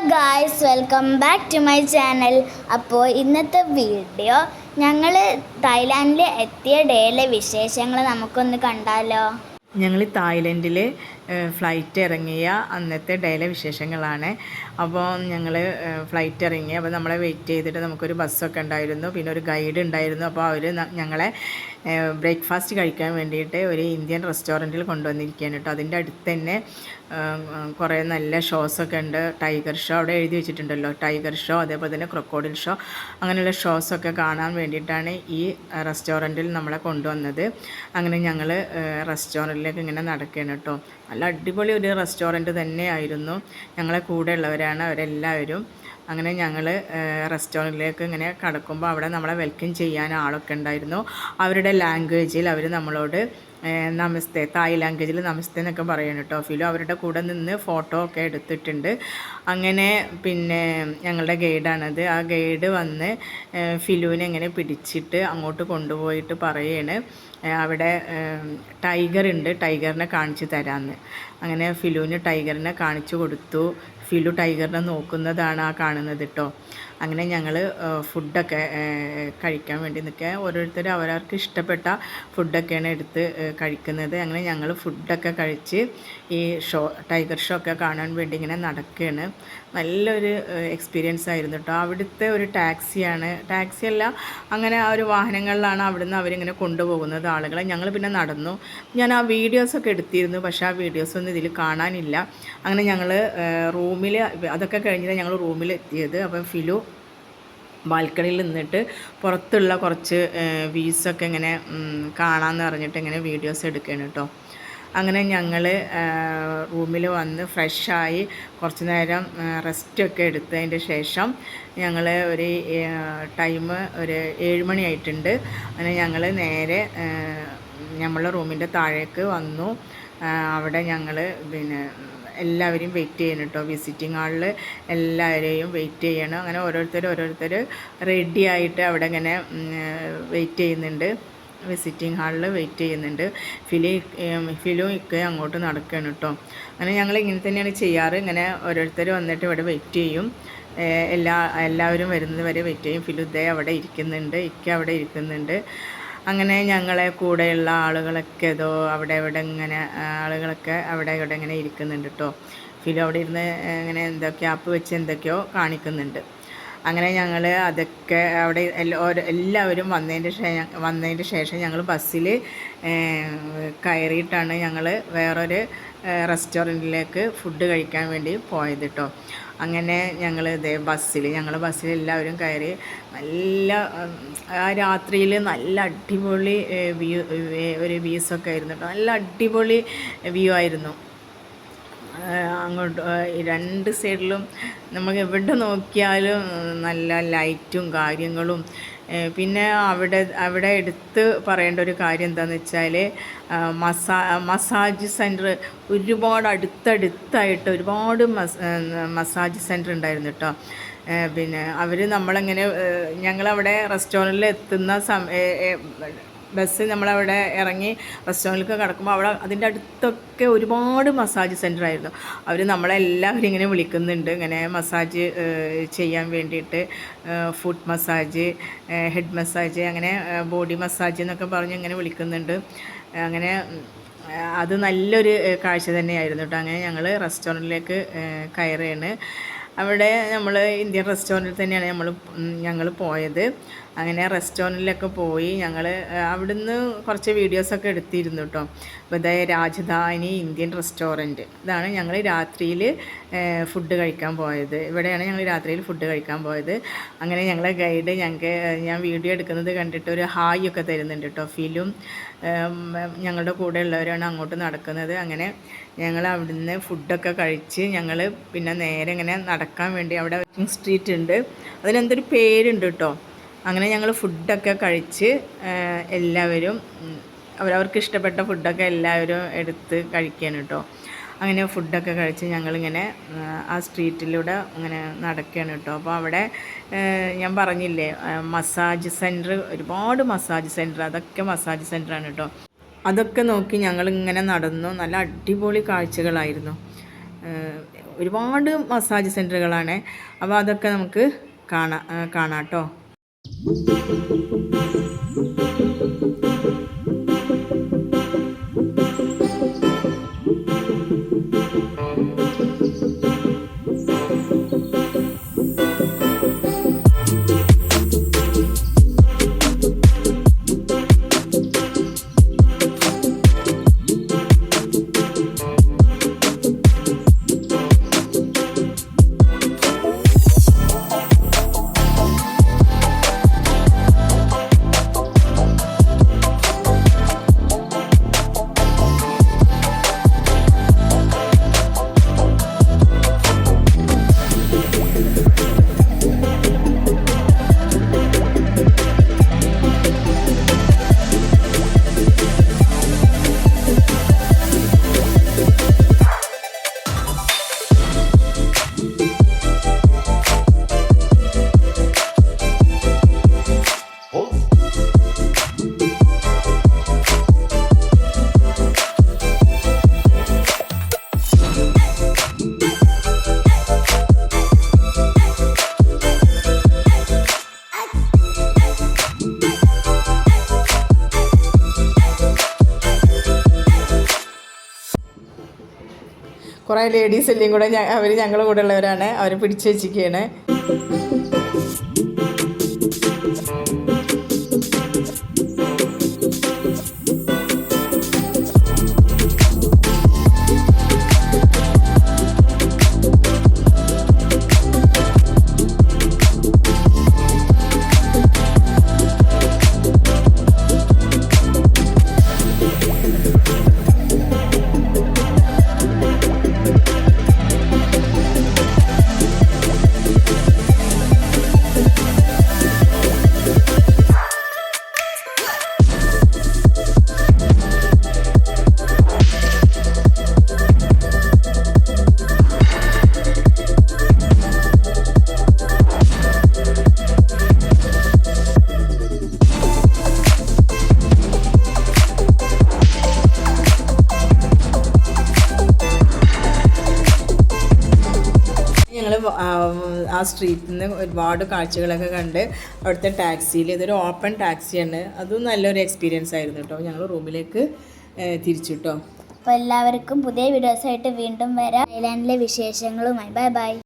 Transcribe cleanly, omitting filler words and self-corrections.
Guys, welcome back to my channel. അപ്പോൾ ഇന്നത്തെ video ഞങ്ങൾ തായ്ലാൻഡിൽ എത്തിയ ഡേയിലെ വിശേഷങ്ങൾ നമുക്കൊന്ന് കണ്ടാലോ. ഞങ്ങൾ തായ്ലൻഡിൽ ഫ്ലൈറ്റ് ഇറങ്ങിയ അന്നത്തെ ഡേയിലെ വിശേഷങ്ങളാണ്. അപ്പോൾ ഞങ്ങൾ ഫ്ലൈറ്റ് ഇറങ്ങി. അപ്പോൾ നമ്മളെ വെയിറ്റ് ചെയ്തിട്ട് നമുക്കൊരു ബസ്സൊക്കെ ഉണ്ടായിരുന്നു, പിന്നെ ഒരു ഗൈഡ് ഉണ്ടായിരുന്നു. അപ്പോൾ അവർ ഞങ്ങളെ ബ്രേക്ക്ഫാസ്റ്റ് കഴിക്കാൻ വേണ്ടിയിട്ട് ഒരു ഇന്ത്യൻ റെസ്റ്റോറൻറ്റിൽ കൊണ്ടുവന്നിരിക്കുകയാണ് കേട്ടോ. അതിൻ്റെ അടുത്ത് തന്നെ കുറേ നല്ല ഷോസൊക്കെ ഉണ്ട്. ടൈഗർ ഷോ അവിടെ എഴുതി വെച്ചിട്ടുണ്ടല്ലോ, ടൈഗർ ഷോ, അതേപോലെ തന്നെ ക്രൊക്കോഡിൽ ഷോ, അങ്ങനെയുള്ള ഷോസൊക്കെ കാണാൻ വേണ്ടിയിട്ടാണ് ഈ റെസ്റ്റോറൻറ്റിൽ നമ്മളെ കൊണ്ടുവന്നത്. അങ്ങനെ ഞങ്ങൾ റെസ്റ്റോറൻറ്റിലേക്ക് ഇങ്ങനെ നടക്കുകയാണ് കേട്ടോ. നല്ല അടിപൊളി ഒരു റെസ്റ്റോറൻറ്റ് തന്നെയായിരുന്നു. ഞങ്ങളെ കൂടെ ഉള്ളവരാണ് അവരെല്ലാവരും. അങ്ങനെ ഞങ്ങൾ റെസ്റ്റോറൻറ്റിലേക്ക് ഇങ്ങനെ കടക്കുമ്പോൾ അവിടെ നമ്മളെ വെൽക്കം ചെയ്യാൻ ആളൊക്കെ ഉണ്ടായിരുന്നു. അവരുടെ ലാംഗ്വേജിൽ അവർ നമ്മളോട് നമസ്തേ, തായ് ലാംഗ്വേജിൽ നമസ്തേ എന്നൊക്കെ പറയണം കേട്ടോ. ഫിലു അവരുടെ കൂടെ നിന്ന് ഫോട്ടോ ഒക്കെ എടുത്തിട്ടുണ്ട്. അങ്ങനെ പിന്നെ ഞങ്ങളുടെ ഗൈഡാണത്. ആ ഗൈഡ് വന്ന് ഫിലുവിനെ ഇങ്ങനെ പിടിച്ചിട്ട് അങ്ങോട്ട് കൊണ്ടുപോയിട്ട് പറയാണ് അവിടെ ടൈഗർ ഉണ്ട്, ടൈഗറിനെ കാണിച്ചു തരാമെന്ന്. അങ്ങനെ ഫിലുവിന് ടൈഗറിനെ കാണിച്ചു കൊടുത്തു. ഫിലു ടൈഗറിനെ നോക്കുന്നതാണ് ആ കാണുന്നത് കേട്ടോ. അങ്ങനെ ഞങ്ങൾ ഫുഡൊക്കെ കഴിക്കാൻ വേണ്ടി നിൽക്കുക. ഓരോരുത്തരും അവരവർക്ക് ഇഷ്ടപ്പെട്ട ഫുഡൊക്കെയാണ് എടുത്ത് കഴിക്കുന്നത്. അങ്ങനെ ഞങ്ങൾ ഫുഡൊക്കെ കഴിച്ച് ഈ ടൈഗർ ഷോ ഒക്കെ കാണാൻ വേണ്ടി ഇങ്ങനെ നടക്കുകയാണ്. നല്ലൊരു എക്സ്പീരിയൻസ് ആയിരുന്നു കേട്ടോ. അവിടുത്തെ ഒരു ടാക്സിയല്ല, അങ്ങനെ ആ ഒരു വാഹനങ്ങളിലാണ് അവിടുന്ന് അവരിങ്ങനെ കൊണ്ടുപോകുന്നത് ആളുകളെ. ഞങ്ങൾ പിന്നെ നടന്നു. ഞാൻ ആ വീഡിയോസൊക്കെ എടുത്തിരുന്നു, പക്ഷേ ആ വീഡിയോസൊന്നും ഇതിൽ കാണാനില്ല. അങ്ങനെ ഞങ്ങൾ റൂമിൽ, അതൊക്കെ കഴിഞ്ഞിട്ട് ഞങ്ങൾ റൂമിൽ എത്തിയത്. അപ്പം ഫിലു ബാൽക്കണിയിൽ നിന്നിട്ട് പുറത്തുള്ള കുറച്ച് വ്യൂസൊക്കെ ഇങ്ങനെ കാണാമെന്ന് പറഞ്ഞിട്ട് ഇങ്ങനെ വീഡിയോസ് എടുക്കുകയാണ് കേട്ടോ. അങ്ങനെ ഞങ്ങൾ റൂമിൽ വന്ന് ഫ്രഷായി കുറച്ച് നേരം റെസ്റ്റൊക്കെ എടുത്തതിൻ്റെ ശേഷം ഞങ്ങൾ ഒരു ടൈം ഒരു 7 മണി ആയിട്ടുണ്ട്. അങ്ങനെ ഞങ്ങൾ നേരെ നമ്മളെ റൂമിൻ്റെ താഴേക്ക് വന്നു. അവിടെ ഞങ്ങൾ പിന്നെ എല്ലാവരെയും വെയിറ്റ് ചെയ്യണം കേട്ടോ. വിസിറ്റിംഗ് ഹാളിൽ എല്ലാവരെയും വെയിറ്റ് ചെയ്യണം. അങ്ങനെ ഓരോരുത്തർ റെഡി ആയിട്ട് അവിടെ ഇങ്ങനെ വെയിറ്റ് ചെയ്യുന്നുണ്ട്. വിസിറ്റിംഗ് ഹാളിൽ വെയിറ്റ് ചെയ്യുന്നുണ്ട്. ഫിലു ഇക്കയും അങ്ങോട്ട് നടക്കുകയാണ് കേട്ടോ. അങ്ങനെ ഞങ്ങൾ ഇങ്ങനെ തന്നെയാണ് ചെയ്യാറ്. ഇങ്ങനെ ഓരോരുത്തർ വന്നിട്ട് ഇവിടെ വെയിറ്റ് ചെയ്യും. എല്ലാവരും വരുന്നത് വരെ വെയിറ്റ് ചെയ്യും. ഫിലു ദേ അവിടെ ഇരിക്കുന്നുണ്ട്, ഇക്ക അവിടെ ഇരിക്കുന്നുണ്ട്. അങ്ങനെ ഞങ്ങളെ കൂടെയുള്ള ആളുകളൊക്കെ ഏതോ അവിടെ ഇവിടെ ഇങ്ങനെ ആളുകളൊക്കെ അവിടെ ഇവിടെ ഇങ്ങനെ ഇരിക്കുന്നുണ്ട് കേട്ടോ. ഫിലു അവിടെ ഇരുന്ന് ഇങ്ങനെ ക്യാപ്പ് വെച്ച് എന്തൊക്കെയോ കാണിക്കുന്നുണ്ട്. അങ്ങനെ ഞങ്ങൾ അതൊക്കെ അവിടെ എല്ലാവരും വന്നതിൻ്റെ ശേഷം ഞങ്ങൾ ബസ്സിൽ കയറിയിട്ടാണ് ഞങ്ങൾ വേറൊരു റെസ്റ്റോറൻറ്റിലേക്ക് ഫുഡ് കഴിക്കാൻ വേണ്ടി പോയത് കേട്ടോ. അങ്ങനെ ഞങ്ങൾ ബസ്സിൽ എല്ലാവരും കയറി. നല്ല ആ രാത്രിയിൽ നല്ല അടിപൊളി ഒരു വ്യൂസൊക്കെ ആയിരുന്നു കേട്ടോ. നല്ല അടിപൊളി വ്യൂ ആയിരുന്നു. അങ്ങോട്ട് 2 സൈഡിലും നമുക്ക് എവിടെ നോക്കിയാലും നല്ല ലൈറ്റും കാര്യങ്ങളും. പിന്നെ അവിടെ എടുത്ത് പറയേണ്ട ഒരു കാര്യം എന്താണെന്ന് വെച്ചാൽ മസാജ് സെൻറ്റർ ഒരുപാട് അടുത്തടുത്തായിട്ട് ഒരുപാട് മസാജ് സെൻറ്റർ ഉണ്ടായിരുന്നു കേട്ടോ. പിന്നെ അവർ നമ്മളെങ്ങനെ ഞങ്ങളവിടെ റെസ്റ്റോറൻറ്റിൽ എത്തുന്ന ബസ് നമ്മളവിടെ ഇറങ്ങി റെസ്റ്റോറൻറ്റിലേക്ക് കിടക്കുമ്പോൾ അവിടെ അതിൻ്റെ അടുത്തൊക്കെ ഒരുപാട് മസാജ് സെൻറ്റർ ആയിരുന്നു. അവർ നമ്മളെല്ലാവരും ഇങ്ങനെ വിളിക്കുന്നുണ്ട്, ഇങ്ങനെ മസാജ് ചെയ്യാൻ വേണ്ടിയിട്ട്. ഫുഡ് മസാജ്, ഹെഡ് മസാജ്, അങ്ങനെ ബോഡി മസാജ് എന്നൊക്കെ പറഞ്ഞ് ഇങ്ങനെ വിളിക്കുന്നുണ്ട്. അങ്ങനെ അത് നല്ലൊരു കാഴ്ച തന്നെയായിരുന്നു കേട്ടോ. അങ്ങനെ ഞങ്ങൾ റെസ്റ്റോറൻറ്റിലേക്ക് കയറുകയാണ്. അവിടെ നമ്മൾ ഇന്ത്യൻ റെസ്റ്റോറൻറ്റിൽ തന്നെയാണ് ഞങ്ങൾ പോയത്. അങ്ങനെ റെസ്റ്റോറൻറ്റിലൊക്കെ പോയി ഞങ്ങൾ അവിടുന്ന് കുറച്ച് വീഡിയോസൊക്കെ എടുത്തിരുന്നു കേട്ടോ. അപ്പോൾ ഇതായത് രാജധാനി ഇന്ത്യൻ റെസ്റ്റോറൻറ്റ്, ഇതാണ് ഞങ്ങൾ രാത്രിയിൽ ഫുഡ് കഴിക്കാൻ പോയത്. ഇവിടെയാണ് ഞങ്ങൾ രാത്രിയിൽ ഫുഡ് കഴിക്കാൻ പോയത്. അങ്ങനെ ഞങ്ങളെ ഗൈഡ് ഞാൻ വീഡിയോ എടുക്കുന്നത് കണ്ടിട്ട് ഒരു ഹായ് ഒക്കെ തരുന്നുണ്ട് കേട്ടോ. ഫിലും ഞങ്ങളുടെ കൂടെ ഉള്ളവരാണ് അങ്ങോട്ട് നടക്കുന്നത്. അങ്ങനെ ഞങ്ങൾ അവിടുന്ന് ഫുഡൊക്കെ കഴിച്ച് ഞങ്ങൾ പിന്നെ നേരെ ഇങ്ങനെ നടക്കാൻ വേണ്ടി, അവിടെ വാക്കിംഗ് സ്ട്രീറ്റ് ഉണ്ട്, അതിനെന്തൊരു പേരുണ്ട് കേട്ടോ. അങ്ങനെ ഞങ്ങൾ ഫുഡൊക്കെ കഴിച്ച് എല്ലാവരും അവരവർക്ക് ഇഷ്ടപ്പെട്ട ഫുഡൊക്കെ എല്ലാവരും എടുത്ത് കഴിക്കുകയാണ് കേട്ടോ. അങ്ങനെ ഫുഡൊക്കെ കഴിച്ച് ഞങ്ങളിങ്ങനെ ആ സ്ട്രീറ്റിലൂടെ അങ്ങനെ നടക്കുകയാണ് കേട്ടോ. അപ്പോൾ അവിടെ ഞാൻ പറഞ്ഞില്ലേ മസാജ് സെൻറ്റർ, ഒരുപാട് മസാജ് സെൻറ്റർ, അതൊക്കെ മസാജ് സെൻറ്ററാണ് കേട്ടോ. അതൊക്കെ നോക്കി ഞങ്ങളിങ്ങനെ നടന്നു. നല്ല അടിപൊളി കാഴ്ചകളായിരുന്നു. ഒരുപാട് മസാജ് സെൻറ്ററുകളാണ്. അപ്പോൾ അതൊക്കെ നമുക്ക് കാണാം കേട്ടോ. കുറേ ലേഡീസ് എല്ലാം കൂടെ അവർ ഞങ്ങളുടെ കൂടെ ഉള്ളവരാണ്. അവർ പിടിച്ചു വെച്ചിരിക്കുകയാണ്. ആ സ്ട്രീറ്റിൽ നിന്ന് ഒരുപാട് കാഴ്ചകളൊക്കെ കണ്ട് അവിടുത്തെ ടാക്സിയിൽ, ഇതൊരു ഓപ്പൺ ടാക്സിയാണ്, അതും നല്ലൊരു എക്സ്പീരിയൻസ് ആയിരുന്നു കേട്ടോ. ഞങ്ങൾ റൂമിലേക്ക് തിരിച്ചു കേട്ടോ. അപ്പോൾ എല്ലാവർക്കും പുതിയ വീഡിയോസായിട്ട് വീണ്ടും വരാം. തായ്ലാൻഡിലെ വിശേഷങ്ങളുമായി. Bye bye.